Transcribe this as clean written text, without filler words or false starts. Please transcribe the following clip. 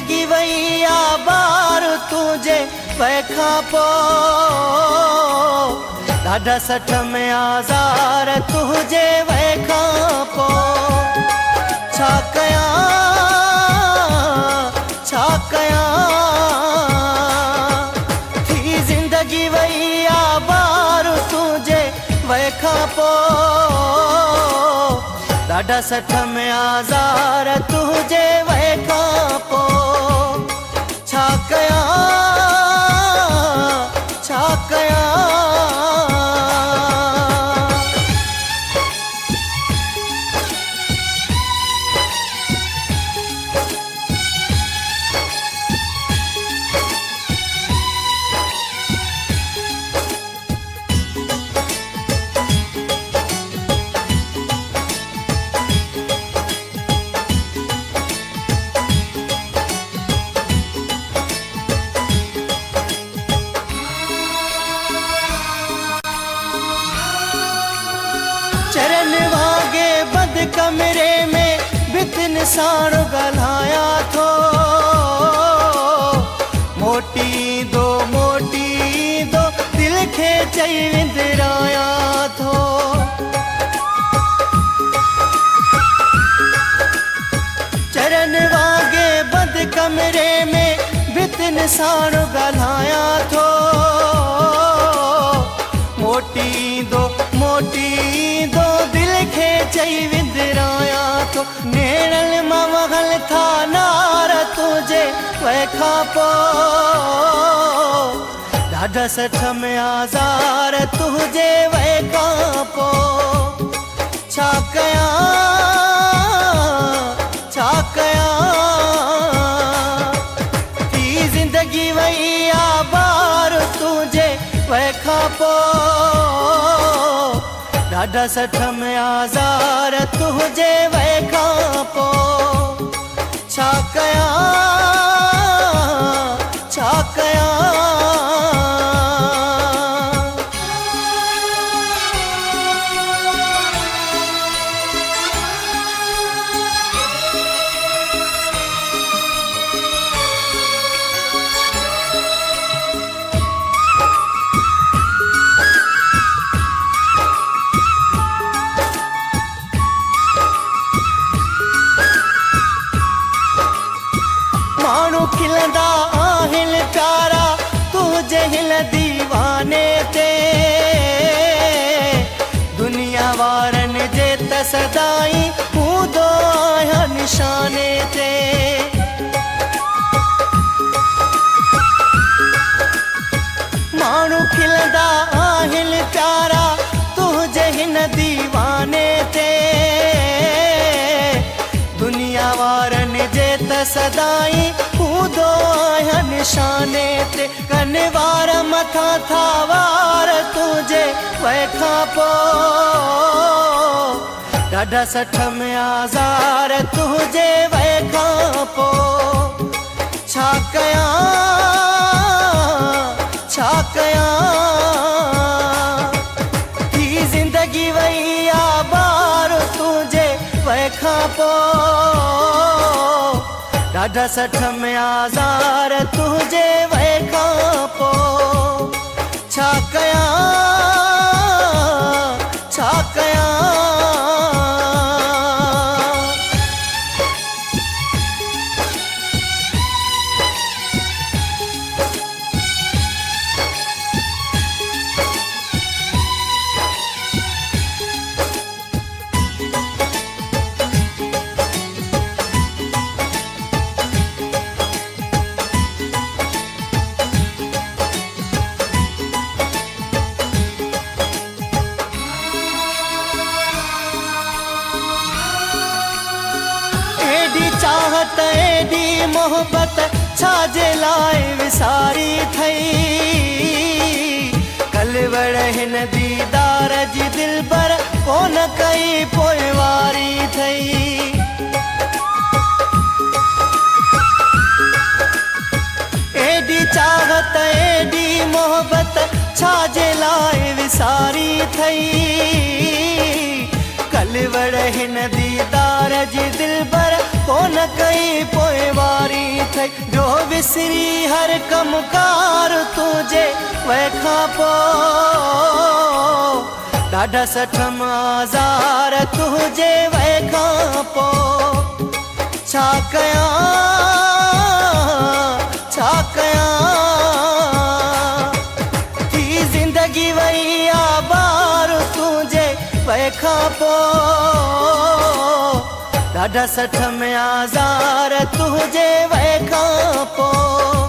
ज़िंदगी वही आबार तुझे वैखा पो ॾाढा सठ में आज़ार तुझे वैखा पो छा कयां थी ज़िंदगी वही आबार तुझे वैखा पो ॾाढा सठ में आज़ार तुझे वैखा पो छा कयां चरण वागे बद कमरे में बितन साणो ॻाल्हाया थो मोटी दो दिल खे चई विंदराया थो चरण वागे बद कमरे में बितन साणो ॻाल्हाया थो मोटी दो दिल खे चई विंदराया थो नेड़ल मां वहल था नार तुझे वैखा पो ॾाढा सठ में आज़ार तुझे वैखा पो छा कयां थी ज़िंदगी वही आबार तुझे वैखा पो ॾाढा सठ में आज़ार तुझे वैखा पो छा कयां माण्हू खिलंदा आहिनि प्यारा तुझे हिल दीवाने ते दुनिया वारनि जे त सदाई हूंदो आहियां निशाने ते माण्हू खिलंदा आहिनि प्यारा तुझे हिन दीवाने ते दुनिया वारनि जे त सदाई हूंदो आहियां निशाने ते कन वार मथां था वार तुझे वैखा पो ॾाढा सठ में आज़ार तुझे वैखा पो छा कयां थी ज़िंदगी वही आबार तुझे वैखा पो ॾाढा सठ में आज़ार तुझे वैखा पो छा कयां चाहत एडी मोहब्बत छाजे लाए विसारी थई कलवड़ हिन दीदार जी दिल पर कोन कई पोइवारी थई एडी चाहत एडी मोहब्बत छाजे लाए विसारी थई कलवड़ हिन दीदार जी दिल पर कोन कई पोइवारी थई गई जो विसरी हर कमकार तुझे वैखा पो ॾाढा सठ हज़ार तुझे वैखा पो छा कयां थी जिंदगी वई आबार तुझे वैखा पो ॾाढा सठ हज़ार तुझे वैखा पो